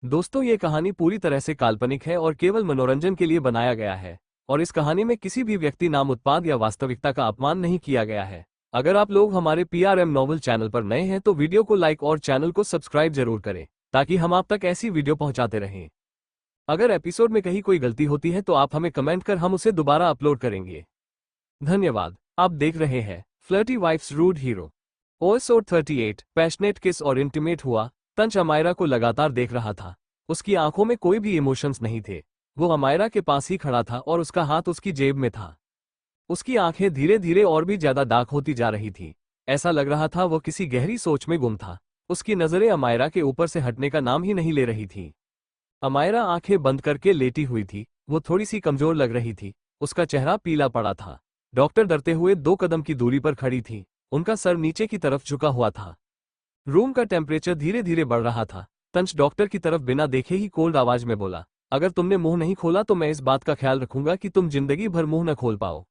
दोस्तों, ये कहानी पूरी तरह से काल्पनिक है और केवल मनोरंजन के लिए बनाया गया है। और इस कहानी में किसी भी व्यक्ति, नाम, उत्पाद या वास्तविकता का अपमान नहीं किया गया है। अगर आप लोग हमारे पीआरएम नॉवल चैनल पर नए हैं तो वीडियो को लाइक और चैनल को सब्सक्राइब जरूर करें, ताकि हम आप तक ऐसी वीडियो पहुंचाते रहें। अगर एपिसोड में कहीं कोई गलती होती है तो आप हमें कमेंट कर हम उसे दोबारा अपलोड करेंगे। धन्यवाद। आप देख रहे हैं flirty wives rude hero. Episode 38 passionate kiss और इंटीमेट हुआ। तंच अमायरा को लगातार देख रहा था। उसकी आंखों में कोई भी इमोशंस नहीं थे। वो अमायरा के पास ही खड़ा था और उसका हाथ उसकी जेब में था। उसकी आंखें धीरे धीरे और भी ज्यादा डार्क होती जा रही थी। ऐसा लग रहा था वो किसी गहरी सोच में गुम था। उसकी नजरें अमायरा के ऊपर से हटने का नाम ही नहीं ले रही थी। अमायरा आंखें बंद करके लेटी हुई थी। वो थोड़ी सी कमजोर लग रही थी। उसका चेहरा पीला पड़ा था। डॉक्टर डरते हुए 2 कदम की दूरी पर खड़ी थी। उनका सर नीचे की तरफ झुका हुआ था। रूम का टेम्परेचर धीरे धीरे बढ़ रहा था। तंच डॉक्टर की तरफ बिना देखे ही कोल्ड आवाज में बोला, अगर तुमने मुंह नहीं खोला तो मैं इस बात का ख्याल रखूंगा कि तुम जिंदगी भर मुंह न खोल पाओ।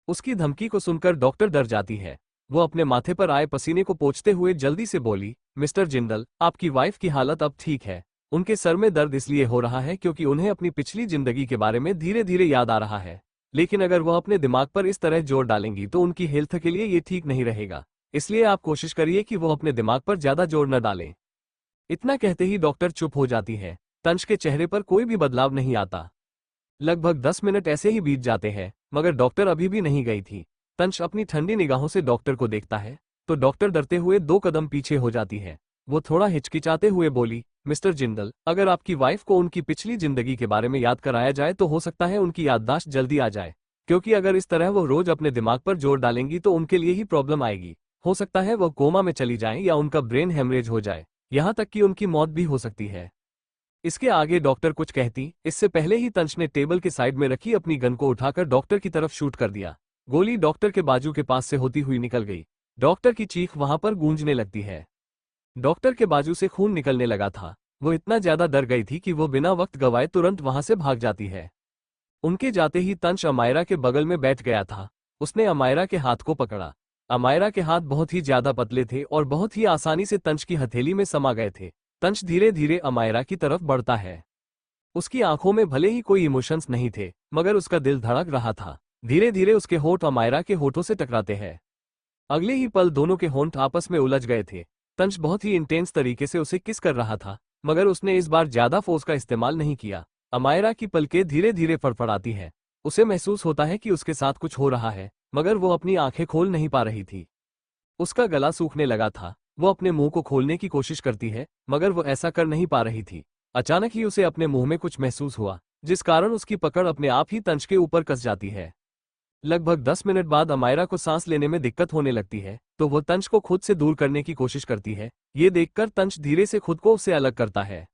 उसकी धमकी को सुनकर डॉक्टर डर जाती है। वो अपने माथे पर आए पसीने को पोंछते हुए जल्दी से बोली, मिस्टर जिंदल, आपकी वाइफ की हालत अब ठीक है। उनके सर में दर्द इसलिए हो रहा है क्योंकि उन्हें अपनी पिछली जिंदगी के बारे में धीरे धीरे याद आ रहा है। लेकिन अगर वह अपने दिमाग पर इस तरह जोर डालेंगी तो उनकी हेल्थ के लिए ये ठीक नहीं रहेगा। इसलिए आप कोशिश करिए कि वो अपने दिमाग पर ज्यादा जोर न डालें। इतना कहते ही डॉक्टर चुप हो जाती है। तंच के चेहरे पर कोई भी बदलाव नहीं आता। लगभग 10 मिनट ऐसे ही बीत जाते हैं, मगर डॉक्टर अभी भी नहीं गई थी। तंच अपनी ठंडी निगाहों से डॉक्टर को देखता है तो डॉक्टर डरते हुए 2 कदम पीछे हो जाती है। वो थोड़ा हिचकिचाते हुए बोली, मिस्टर जिंदल, अगर आपकी वाइफ को उनकी पिछली जिंदगी के बारे में याद कराया जाए तो हो सकता है उनकी याददाश्त जल्दी आ जाए। क्योंकि अगर इस तरह वो रोज अपने दिमाग पर जोर डालेंगी तो उनके लिए ही प्रॉब्लम आएगी। हो सकता है वो कोमा में चली जाएं या उनका ब्रेन हेमरेज हो जाए, यहां तक कि उनकी मौत भी हो सकती है। इसके आगे डॉक्टर कुछ कहती, इससे पहले ही तंच ने टेबल के साइड में रखी अपनी गन को उठाकर डॉक्टर की तरफ शूट कर दिया। गोली डॉक्टर के बाजू के पास से होती हुई निकल गई। डॉक्टर की चीख वहां पर गूंजने लगती है। डॉक्टर के बाजू से खून निकलने लगा था। वो इतना ज्यादा डर गई थी कि वो बिना वक्त गवाए तुरंत वहां से भाग जाती है। उनके जाते ही तंच अमायरा के बगल में बैठ गया था। उसने अमायरा के हाथ को पकड़ा। अमायरा के हाथ बहुत ही ज्यादा पतले थे और बहुत ही आसानी से तंच की हथेली में समा गए थे। तंच धीरे धीरे अमायरा की तरफ बढ़ता है। उसकी आंखों में भले ही कोई इमोशंस नहीं थे, मगर उसका दिल धड़क रहा था। धीरे धीरे उसके होंठ अमायरा के होठों से टकराते हैं। अगले ही पल दोनों के होंठ आपस में उलझ गए थे। तंच बहुत ही इंटेंस तरीके से उसे किस कर रहा था, मगर उसने इस बार ज्यादा फोर्स का इस्तेमाल नहीं किया। अमायरा की पलकें धीरे धीरे फड़फड़ाती है। उसे महसूस होता है कि उसके साथ कुछ हो रहा है, मगर वो अपनी आंखें खोल नहीं पा रही थी। उसका गला सूखने लगा था। वो अपने मुंह को खोलने की कोशिश करती है, मगर वो ऐसा कर नहीं पा रही थी। अचानक ही उसे अपने मुंह में कुछ महसूस हुआ, जिस कारण उसकी पकड़ अपने आप ही तंच के ऊपर कस जाती है। लगभग 10 मिनट बाद अमायरा को सांस लेने में दिक्कत होने लगती है, तो वो तंच को खुद से दूर करने की कोशिश करती है। ये देखकर तंच धीरे से खुद को उससे अलग करता है।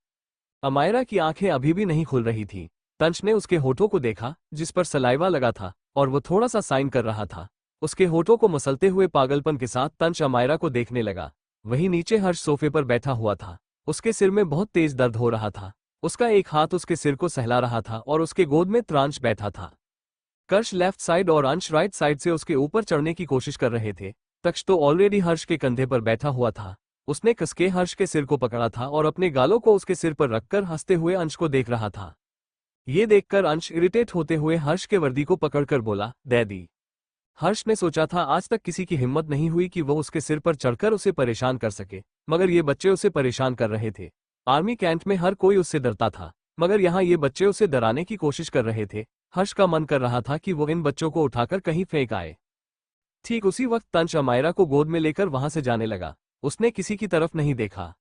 अमायरा की आंखें अभी भी नहीं खुल रही थी। तंच ने उसके होठों को देखा, जिस पर सलाइवा लगा था, और वो थोड़ा सा साइन कर रहा था। उसके होठों को मसलते हुए पागलपन के साथ तंच अमायरा को देखने लगा। वहीं नीचे हर्ष सोफे पर बैठा हुआ था। उसके सिर में बहुत तेज दर्द हो रहा था। उसका एक हाथ उसके सिर को सहला रहा था और उसके गोद में त्रांश बैठा था। कर्ष लेफ्ट साइड और अंश राइट साइड से उसके ऊपर चढ़ने की कोशिश कर रहे थे। तक्ष तो ऑलरेडी हर्ष के कंधे पर बैठा हुआ था। उसने कसके हर्ष के सिर को पकड़ा था और अपने गालों को उसके सिर पर रखकर हंसते हुए अंश को देख रहा था। ये देखकर अंश इरिटेट होते हुए हर्ष के वर्दी को पकड़कर बोला, डैडी। हर्ष ने सोचा था आज तक किसी की हिम्मत नहीं हुई कि वो उसके सिर पर चढ़कर उसे परेशान कर सके, मगर ये बच्चे उसे परेशान कर रहे थे। आर्मी कैंट में हर कोई उससे डरता था, मगर यहाँ ये बच्चे उसे डराने की कोशिश कर रहे थे। हर्ष का मन कर रहा था कि वो इन बच्चों को उठाकर कहीं फेंक आए। ठीक उसी वक्त तंच अमायरा को गोद में लेकर वहां से जाने लगा। उसने किसी की तरफ नहीं देखा।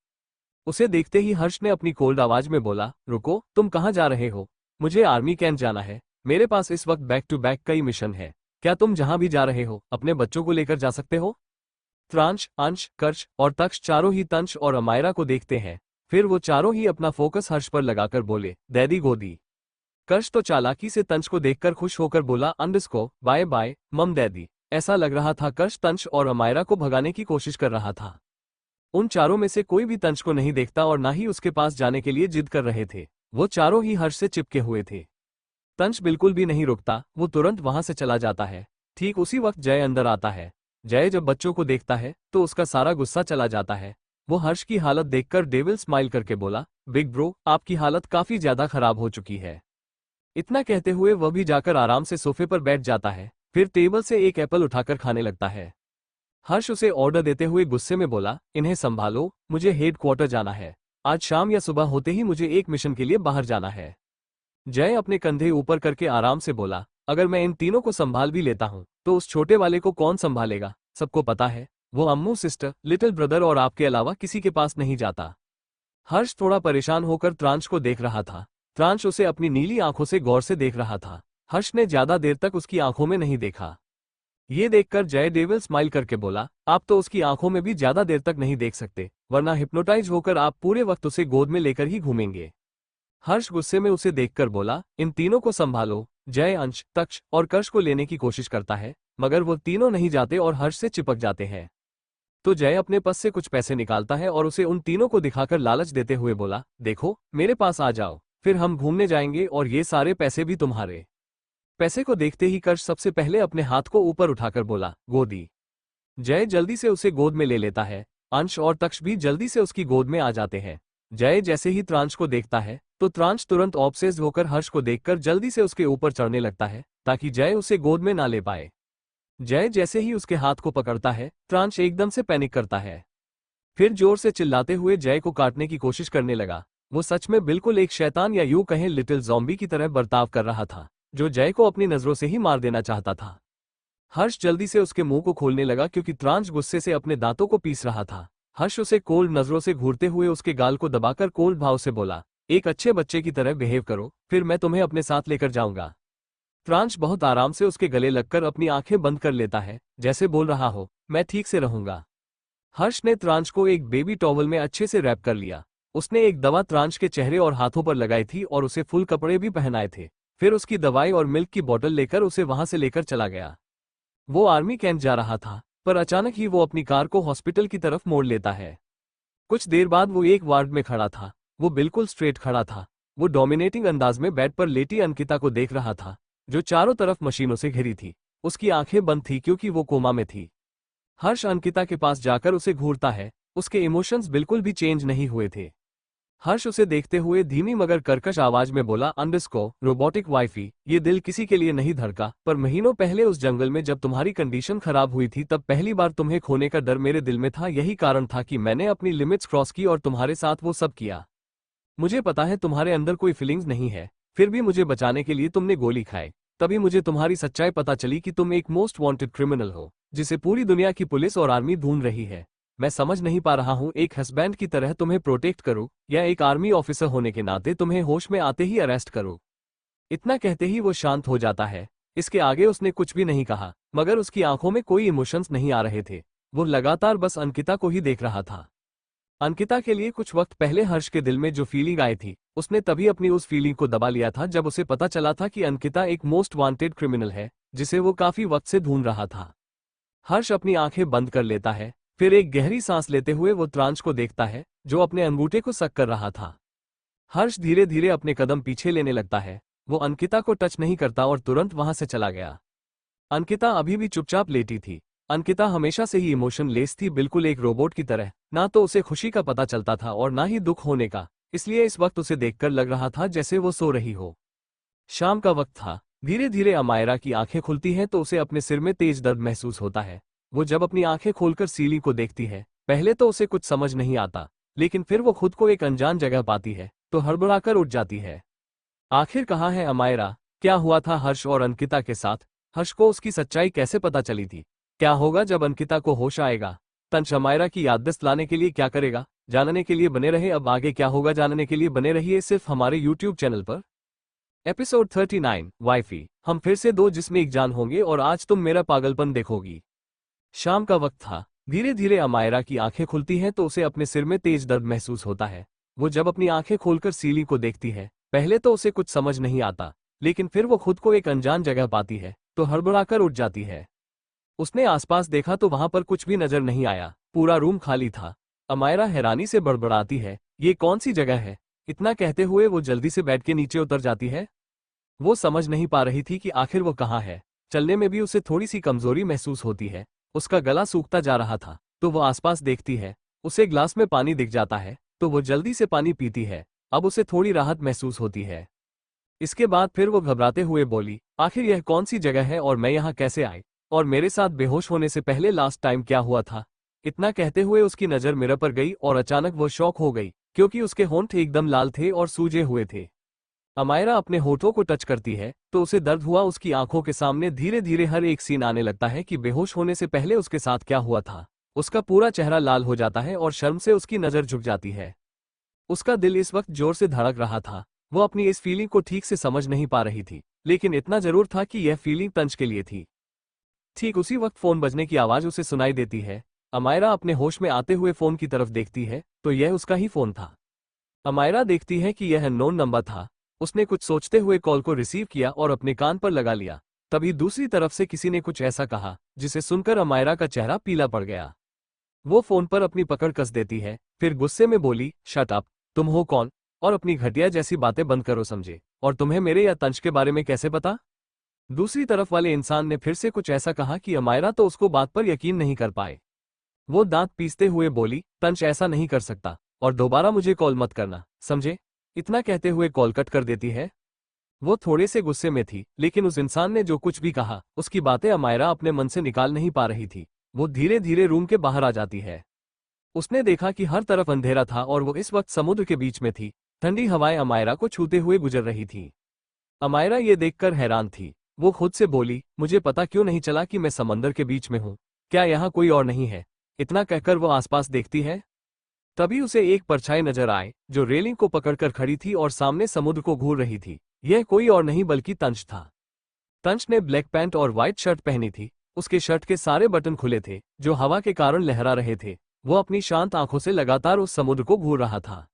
उसे देखते ही हर्ष ने अपनी कोल्ड आवाज में बोला, रुको, तुम कहाँ जा रहे हो? मुझे आर्मी कैंट जाना है। मेरे पास इस वक्त बैक टू बैक कई मिशन है। क्या तुम जहां भी जा रहे हो अपने बच्चों को लेकर जा सकते हो? त्रांश, अंश, कर्ष और तक्ष चारों ही तंच और अमायरा को देखते हैं। फिर वो चारों ही अपना फोकस हर्ष पर लगाकर बोले, डैडी गोदी। कर्ष तो चालाकी से तंच को देखकर खुश होकर बोला, अंडरस्को, बाय बाय मम डैडी। ऐसा लग रहा था कर्ष तंच और अमायरा को भगाने की कोशिश कर रहा था। उन चारों में से कोई भी तंच को नहीं देखता और ना ही उसके पास जाने के लिए जिद कर रहे थे। वो चारों ही हर्ष से चिपके हुए थे। तंच बिल्कुल भी नहीं रुकता, वो तुरंत वहां से चला जाता है। ठीक उसी वक्त जय अंदर आता है। जय जब बच्चों को देखता है तो उसका सारा गुस्सा चला जाता है। वो हर्ष की हालत देखकर डेविल स्माइल करके बोला, बिग ब्रो, आपकी हालत काफी ज्यादा खराब हो चुकी है। इतना कहते हुए वह भी जाकर आराम से सोफे पर बैठ जाता है, फिर टेबल से एक एप्पल उठाकर खाने लगता है। हर्ष उसे ऑर्डर देते हुए गुस्से में बोला, इन्हें संभालो, मुझे हेडक्वार्टर जाना है। आज शाम या सुबह होते ही मुझे एक मिशन के लिए बाहर जाना है। जय अपने कंधे ऊपर करके आराम से बोला, अगर मैं इन तीनों को संभाल भी लेता हूं तो उस छोटे वाले को कौन संभालेगा? सबको पता है वो अम्मू, सिस्टर, लिटिल ब्रदर और आपके अलावा किसी के पास नहीं जाता। हर्ष थोड़ा परेशान होकर त्रांश को देख रहा था। त्रांश उसे अपनी नीली आंखों से गौर से देख रहा था। हर्ष ने ज्यादा देर तक उसकी आंखों में नहीं देखा। ये देखकर जय डेविल स्माइल करके बोला, आप तो उसकी आंखों में भी ज्यादा देर तक नहीं देख सकते, वरना हिप्नोटाइज होकर आप पूरे वक्त उसे गोद में लेकर ही घूमेंगे। हर्ष गुस्से में उसे देखकर बोला, इन तीनों को संभालो। जय अंश, तक्ष और कर्ष को लेने की कोशिश करता है, मगर वो तीनों नहीं जाते और हर्ष से चिपक जाते हैं। तो जय अपने पास से कुछ पैसे निकालता है और उसे उन तीनों को दिखाकर लालच देते हुए बोला, देखो मेरे पास आ जाओ, फिर हम घूमने जाएंगे और ये सारे पैसे भी तुम्हारे। पैसे को देखते ही कर्ष सबसे पहले अपने हाथ को ऊपर उठाकर बोला, गोदी। जय जल्दी से उसे गोद में ले लेता है। अंश और तक्ष भी जल्दी से उसकी गोद में आ जाते हैं। जय जैसे ही त्रांश को देखता है तो त्रांश तुरंत ऑब्सेस्ड होकर हर्ष को देखकर जल्दी से उसके ऊपर चढ़ने लगता है ताकि जय उसे गोद में ना ले पाए। जय जैसे ही उसके हाथ को पकड़ता है त्रांश एकदम से पैनिक करता है। फिर जोर से चिल्लाते हुए जय को काटने की कोशिश करने लगा। वो सच में बिल्कुल एक शैतान या यूं कहें लिटिल ज़ॉम्बी की तरह बर्ताव कर रहा था, जो जय को अपनी नजरों से ही मार देना चाहता था। हर्ष जल्दी से उसके मुंह को खोलने लगा क्योंकि त्रांश गुस्से से अपने दांतों को पीस रहा था। हर्ष उसे कोल्ड नजरों से घूरते हुए उसके गाल को दबाकर कोल्ड भाव से बोला, एक अच्छे बच्चे की तरह बिहेव करो, फिर मैं तुम्हें अपने साथ लेकर जाऊंगा। त्रांश बहुत आराम से उसके गले लगकर अपनी आंखें बंद कर लेता है, जैसे बोल रहा हो, मैं ठीक से रहूंगा। हर्ष ने त्रांश को एक बेबी टॉवल में अच्छे से रैप कर लिया। उसने एक दवा त्रांश के चेहरे और हाथों पर लगाई थी और उसे फुल कपड़े भी पहनाए थे। फिर उसकी दवाई और मिल्क की बोतल लेकर उसे वहां से लेकर चला गया। वो आर्मी कैंप जा रहा था, पर अचानक ही वो अपनी कार को हॉस्पिटल की तरफ मोड़ लेता है। कुछ देर बाद वो एक वार्ड में खड़ा था। वो बिल्कुल स्ट्रेट खड़ा था। वो डोमिनेटिंग अंदाज में बेड पर लेटी अंकिता को देख रहा था, जो चारों तरफ मशीनों से घिरी थी। उसकी आंखें बंद थी क्योंकि वो कोमा में थी। हर्ष अंकिता के पास जाकर उसे घूरता है। उसके इमोशंस बिल्कुल भी चेंज नहीं हुए थे। हर्ष उसे देखते हुए धीमी मगर कर्कश आवाज में बोला, अंडरस्को रोबोटिक वाईफी, ये दिल किसी के लिए नहीं धड़का, पर महीनों पहले उस जंगल में जब तुम्हारी कंडीशन खराब हुई थी तब पहली बार तुम्हें खोने का डर मेरे दिल में था। यही कारण था कि मैंने अपनी लिमिट्स क्रॉस की और तुम्हारे साथ वो सब किया। मुझे पता है तुम्हारे अंदर कोई फीलिंग्स नहीं है, फिर भी मुझे बचाने के लिए तुमने गोली खाई। तभी मुझे तुम्हारी सच्चाई पता चली कि तुम एक मोस्ट वांटेड क्रिमिनल हो, जिसे पूरी दुनिया की पुलिस और आर्मी ढूंढ रही है। मैं समझ नहीं पा रहा हूं एक हस्बैंड की तरह तुम्हें प्रोटेक्ट करूं या एक आर्मी ऑफिसर होने के नाते तुम्हें होश में आते ही अरेस्ट करूं। इतना कहते ही वो शांत हो जाता है। इसके आगे उसने कुछ भी नहीं कहा, मगर उसकी आंखों में कोई इमोशंस नहीं आ रहे थे। वो लगातार बस अंकिता को ही देख रहा था। अंकिता के लिए कुछ वक्त पहले हर्ष के दिल में जो फीलिंग आई थी, उसने तभी अपनी उस फीलिंग को दबा लिया था जब उसे पता चला था कि अंकिता एक मोस्ट वांटेड क्रिमिनल है, जिसे वो काफी वक्त से ढूंढ रहा था। हर्ष अपनी आंखें बंद कर लेता है, फिर एक गहरी सांस लेते हुए वो त्रांश को देखता है, जो अपने अंगूठे को सक कर रहा था। हर्ष धीरे धीरे अपने कदम पीछे लेने लगता है। वो अंकिता को टच नहीं करता और तुरंत वहां से चला गया। अंकिता अभी भी चुपचाप लेटी थी। अंकिता हमेशा से ही इमोशन लेस थी, बिल्कुल एक रोबोट की तरह। ना तो उसे खुशी का पता चलता था और ना ही दुख होने का, इसलिए इस वक्त उसे देखकर लग रहा था जैसे वो सो रही हो। शाम का वक्त था। धीरे धीरे अमायरा की आंखें खुलती हैं तो उसे अपने सिर में तेज दर्द महसूस होता है। वो जब अपनी आंखें खोलकर सीलिंग को देखती है, पहले तो उसे कुछ समझ नहीं आता, लेकिन फिर वो खुद को एक अनजान जगह पाती है तो हड़बड़ाकर उठ जाती है। आखिर कहाँ है अमायरा? क्या हुआ था हर्ष और अंकिता के साथ? हर्ष को उसकी सच्चाई कैसे पता चली थी? क्या होगा जब अंकिता को होश आएगा? तंश अमायरा की याददाश्त लाने के लिए क्या करेगा? जानने के लिए बने रहे। अब आगे क्या होगा जानने के लिए बने रहिए सिर्फ हमारे यूट्यूब चैनल पर। Episode 39 wifey. हम फिर से दो जिसमें एक जान होंगे और आज तुम मेरा पागलपन देखोगी। शाम का वक्त था। धीरे धीरे अमायरा की आंखें खुलती हैं तो उसे अपने सिर में तेज दर्द महसूस होता है। वो जब अपनी आंखें खोलकर सीलिंग को देखती है, पहले तो उसे कुछ समझ नहीं आता, लेकिन फिर वो खुद को एक अनजान जगह पाती है तो हड़बड़ाकर उठ जाती है। उसने आसपास देखा तो वहां पर कुछ भी नजर नहीं आया। पूरा रूम खाली था। अमायरा हैरानी से बड़बड़ाती है, ये कौन सी जगह है? इतना कहते हुए वो जल्दी से बेड के नीचे उतर जाती है। वो समझ नहीं पा रही थी कि आखिर वो कहाँ है। चलने में भी उसे थोड़ी सी कमजोरी महसूस होती है। उसका गला सूखता जा रहा था, तो वो आसपास देखती है उसे ग्लास में पानी दिख जाता है तो वो जल्दी से पानी पीती है। अब उसे थोड़ी राहत महसूस होती है। इसके बाद फिर वो घबराते हुए बोली, आखिर यह कौन सी जगह है और मैं यहाँ कैसे आई, और मेरे साथ बेहोश होने से पहले लास्ट टाइम क्या हुआ था। इतना कहते हुए उसकी नज़र मिरर पर गई और अचानक वो शॉक हो गई क्योंकि उसके होंठ एकदम लाल थे और सूजे हुए थे। अमायरा अपने होठों को टच करती है तो उसे दर्द हुआ। उसकी आंखों के सामने धीरे धीरे हर एक सीन आने लगता है कि बेहोश होने से पहले उसके साथ क्या हुआ था। उसका पूरा चेहरा लाल हो जाता है और शर्म से उसकी नज़र झुक जाती है। उसका दिल इस वक्त जोर से धड़क रहा था। वो अपनी इस फीलिंग को ठीक से समझ नहीं पा रही थी, लेकिन इतना जरूर था कि यह फीलिंग तंज के लिए थी। ठीक उसी वक्त फोन बजने की आवाज उसे सुनाई देती है। अमायरा अपने होश में आते हुए फोन की तरफ देखती है तो यह उसका ही फोन था। अमायरा देखती है कि यह अननोन नंबर था। उसने कुछ सोचते हुए कॉल को रिसीव किया और अपने कान पर लगा लिया। तभी दूसरी तरफ से किसी ने कुछ ऐसा कहा जिसे सुनकर अमायरा का चेहरा पीला पड़ गया। वो फोन पर अपनी पकड़ कस देती है, फिर गुस्से में बोली, शट अप, तुम हो कौन, और अपनी घटिया जैसी बातें बंद करो समझे, और तुम्हें मेरे या तंज के बारे में कैसे पता। दूसरी तरफ वाले इंसान ने फिर से कुछ ऐसा कहा कि अमायरा तो उसको बात पर यकीन नहीं कर पाए। वो दांत पीसते हुए बोली, तंज ऐसा नहीं कर सकता, और दोबारा मुझे कॉल मत करना, समझे। इतना कहते हुए कॉल कट कर देती है। वो थोड़े से गुस्से में थी, लेकिन उस इंसान ने जो कुछ भी कहा उसकी बातें अमायरा अपने मन से निकाल नहीं पा रही थी। वो धीरे धीरे रूम के बाहर आ जाती है। उसने देखा कि हर तरफ अंधेरा था और वो इस वक्त समुद्र के बीच में थी। ठंडी हवाएं अमायरा को छूते हुए गुजर रही थी। अमायरा ये देखकर हैरान थी। वो खुद से बोली, मुझे पता क्यों नहीं चला कि मैं समंदर के बीच में हूँ। क्या यहाँ कोई और नहीं है। इतना कहकर वो आसपास देखती है। तभी उसे एक परछाई नजर आए जो रेलिंग को पकड़कर खड़ी थी और सामने समुद्र को घूर रही थी। यह कोई और नहीं बल्कि तंज था। तंज ने ब्लैक पैंट और व्हाइट शर्ट पहनी थी। उसके शर्ट के सारे बटन खुले थे जो हवा के कारण लहरा रहे थे। वो अपनी शांत आंखों से लगातार उस समुद्र को घूर रहा था।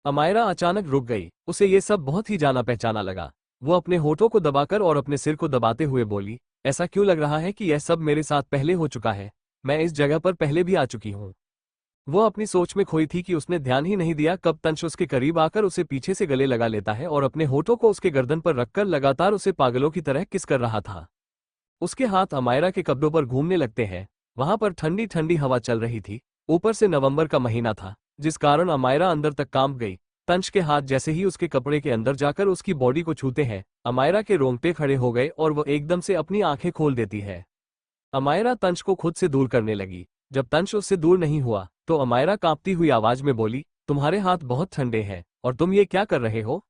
अमायरा अचानक रुक गई। उसे ये सब बहुत ही जाना पहचाना लगा। वो अपने होठों को दबाकर और अपने सिर को दबाते हुए बोली, ऐसा क्यों लग रहा है कि यह सब मेरे साथ पहले हो चुका है। मैं इस जगह पर पहले भी आ चुकी हूँ। वो अपनी सोच में खोई थी कि उसने ध्यान ही नहीं दिया कब तंश उसके करीब आकर उसे पीछे से गले लगा लेता है और अपने होठों को उसके गर्दन पर रखकर लगातार उसे पागलों की तरह किस कर रहा था। उसके हाथ अमायरा के कपड़ों पर घूमने लगते हैं। वहां पर ठंडी ठंडी हवा चल रही थी। ऊपर से नवंबर का महीना था, जिस कारण अमायरा अंदर तक कांप गई। तंश के हाथ जैसे ही उसके कपड़े के अंदर जाकर उसकी बॉडी को छूते हैं, अमायरा के रोंगटे खड़े हो गए और वो एकदम से अपनी आंखें खोल देती है। अमायरा तंश को खुद से दूर करने लगी। जब तंश उससे दूर नहीं हुआ तो अमायरा कांपती हुई आवाज में बोली, तुम्हारे हाथ बहुत ठंडे हैं और तुम ये क्या कर रहे हो।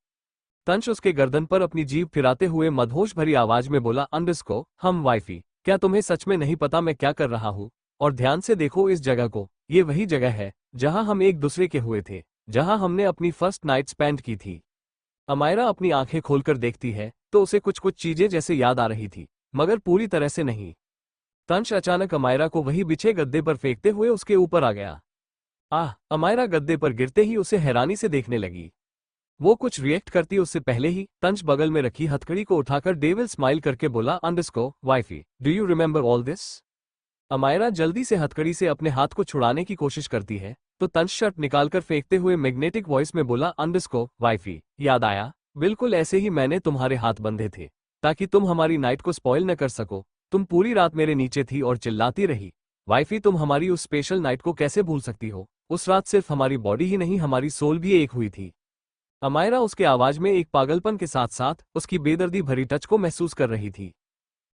तंश उसके गर्दन पर अपनी जीभ फिराते हुए मदहोश भरी आवाज में बोला, अंडरस्को हम वाइफी, क्या तुम्हें सच में नहीं पता मैं क्या कर रहा हूँ। और ध्यान से देखो इस जगह को, ये वही जगह है जहां हम एक दूसरे के हुए थे, जहां हमने अपनी फर्स्ट नाइट स्पेंड की थी। अमायरा अपनी आंखें खोलकर देखती है तो उसे कुछ कुछ चीजें जैसे याद आ रही थी, मगर पूरी तरह से नहीं। तंश अचानक अमायरा को वही बिछे गद्दे पर फेंकते हुए उसके ऊपर आ गया। अमायरा गद्दे पर गिरते ही उसे हैरानी से देखने लगी। वो कुछ रिएक्ट करती उससे पहले ही तंश बगल में रखी हथकड़ी को उठाकर डेविल स्माइल करके बोला, underscore wifey, do you remember all this. Amaira जल्दी से हथकड़ी से अपने हाथ को छुड़ाने की कोशिश करती है तो तंश शर्ट निकालकर फेंकते हुए मैग्नेटिक वॉइस में बोला, अंडरस्को वाइफी, याद आया, बिल्कुल ऐसे ही मैंने तुम्हारे हाथ बंधे थे ताकि तुम हमारी नाइट को स्पॉइल न कर सको। तुम पूरी रात मेरे नीचे थी और चिल्लाती रही। वाइफी, तुम हमारी उस स्पेशल नाइट को कैसे भूल सकती हो। उस रात सिर्फ हमारी बॉडी ही नहीं, हमारी सोल भी एक हुई थी। अमायरा उसके आवाज में एक पागलपन के साथ साथ उसकी बेदर्दी भरी टच को महसूस कर रही थी।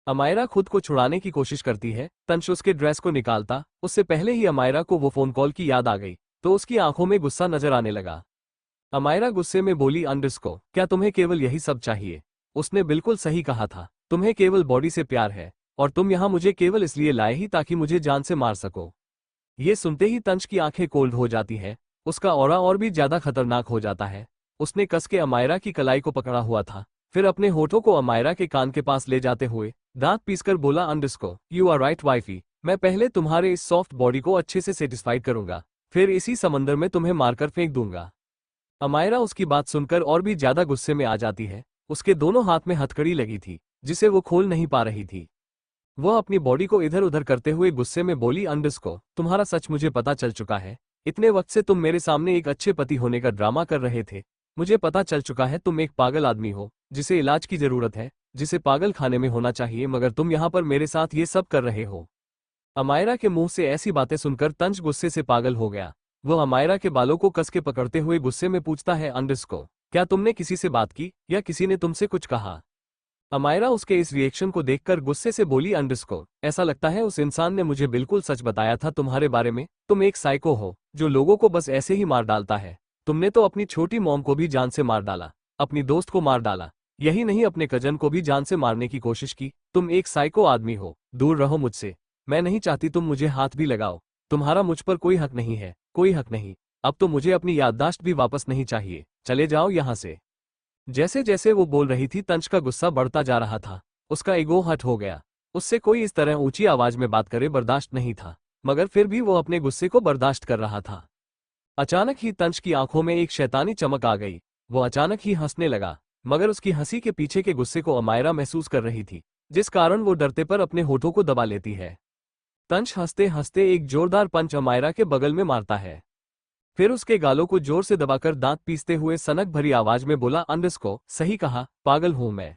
अमायरा खुद को छुड़ाने की कोशिश करती है। तंश उसके ड्रेस को निकालता उससे पहले ही अमायरा को वो फोन कॉल की याद आ गई तो उसकी आंखों में गुस्सा नजर आने लगा। अमायरा गुस्से में बोली, अंडरस्को, क्या तुम्हें केवल यही सब चाहिए। उसने बिल्कुल सही कहा था, तुम्हें केवल बॉडी से प्यार है और तुम यहाँ मुझे केवल इसलिए लाए ही ताकि मुझे जान से मार सको। ये सुनते ही तंश की आंखें कोल्ड हो जाती है। उसका ऑरा और भी ज्यादा खतरनाक हो जाता है। उसने कस के अमायरा की कलाई को पकड़ा हुआ था, फिर अपने होठों को अमायरा के कान के पास ले जाते हुए दांत पीसकर बोला, underscore, you are right wifey, मैं पहले तुम्हारे इस सॉफ्ट बॉडी को अच्छे से सेटिस्फाइड करूंगा, फिर इसी समंदर में तुम्हें मारकर फेंक दूंगा। अमायरा उसकी बात सुनकर और भी ज्यादा गुस्से में आ जाती है। उसके दोनों हाथ में हथकड़ी लगी थी जिसे वो खोल नहीं पा रही थी। वो अपनी बॉडी को इधर उधर करते हुए गुस्से में बोली, अंडरस्को, तुम्हारा सच मुझे पता चल चुका है। इतने वक्त से तुम मेरे सामने एक अच्छे पति होने का ड्रामा कर रहे थे। मुझे पता चल चुका है तुम एक पागल आदमी हो जिसे इलाज की जरूरत है, जिसे पागल खाने में होना चाहिए, मगर तुम यहाँ पर मेरे साथ ये सब कर रहे हो। अमायरा के मुंह से ऐसी बातें सुनकर तंच गुस्से से पागल हो गया। वह अमायरा के बालों को कस के पकड़ते हुए गुस्से में पूछता है, अंडरस्को, क्या तुमने किसी से बात की या किसी ने तुमसे कुछ कहा? अमायरा उसके इस रिएक्शन को देखकर गुस्से से बोली, अंडरस्को, ऐसा लगता है उस इंसान ने मुझे बिल्कुल सच बताया था तुम्हारे बारे में। तुम एक साइको हो जो लोगों को बस ऐसे ही मार डालता है। तुमने तो अपनी छोटी मॉम को भी जान से मार डाला, अपनी दोस्त को मार डाला, यही नहीं अपने कजन को भी जान से मारने की कोशिश की। तुम एक साइको आदमी हो, दूर रहो मुझसे। मैं नहीं चाहती तुम मुझे हाथ भी लगाओ। तुम्हारा मुझ पर कोई हक नहीं है, कोई हक नहीं। अब तो मुझे अपनी याददाश्त भी वापस नहीं चाहिए, चले जाओ यहाँ से। जैसे जैसे वो बोल रही थी तंच का गुस्सा बढ़ता जा रहा था। उसका ईगो हर्ट हो गया। उससे कोई इस तरह ऊंची आवाज में बात करे बर्दाश्त नहीं था, मगर फिर भी वो अपने गुस्से को बर्दाश्त कर रहा था। अचानक ही तंच की आंखों में एक शैतानी चमक आ गई। वो अचानक ही हंसने लगा, मगर उसकी हंसी के पीछे के गुस्से को अमायरा महसूस कर रही थी, जिस कारण वो डरते पर अपने होठों को दबा लेती है। तंच हंसते हंसते एक जोरदार पंच अमायरा के बगल में मारता है। फिर उसके गालों को जोर से दबाकर दांत पीसते हुए सनक भरी आवाज में बोला, अंडरस्को, सही कहा, पागल हूं मैं।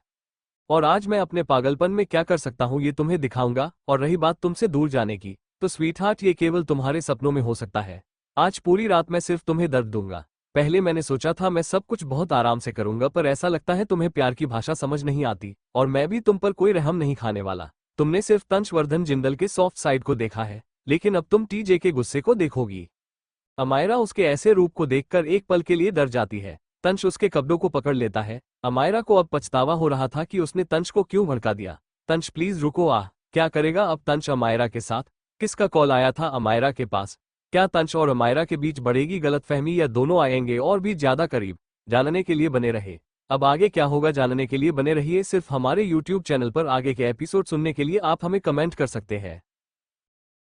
और आज मैं अपने पागलपन में क्या कर सकता हूं ये तुम्हें दिखाऊंगा। और रही बात तुमसे दूर जाने की, तो स्वीटहार्ट ये केवल तुम्हारे सपनों में हो सकता है। आज पूरी रात मैं सिर्फ तुम्हें दर्द दूंगा। पहले मैंने सोचा था मैं सब कुछ बहुत आराम से करूंगा, पर ऐसा लगता है तुम्हें प्यार की भाषा समझ नहीं आती, और मैं भी तुम पर कोई रहम नहीं खाने वाला। तुमने सिर्फ तंचवर्धन जिंदल के सॉफ्ट साइड को देखा है, लेकिन अब तुम टीजे के गुस्से को देखोगी। अमायरा उसके ऐसे रूप को देखकर एक पल के लिए डर जाती है। तंच उसके कपड़ों को पकड़ लेता है। अमायरा को अब पछतावा हो रहा था कि उसने तंच को क्यों भड़का दिया। तंच प्लीज रुको, क्या करेगा अब तंच अमायरा के साथ? किसका कॉल आया था अमायरा के पास? क्या तंच और अमायरा के बीच बढ़ेगी गलतफहमी या दोनों आएंगे और भी ज्यादा करीब? जानने के लिए बने रहे। अब आगे क्या होगा जानने के लिए बने रहिए सिर्फ हमारे YouTube चैनल पर। आगे के एपिसोड सुनने के लिए आप हमें कमेंट कर सकते हैं।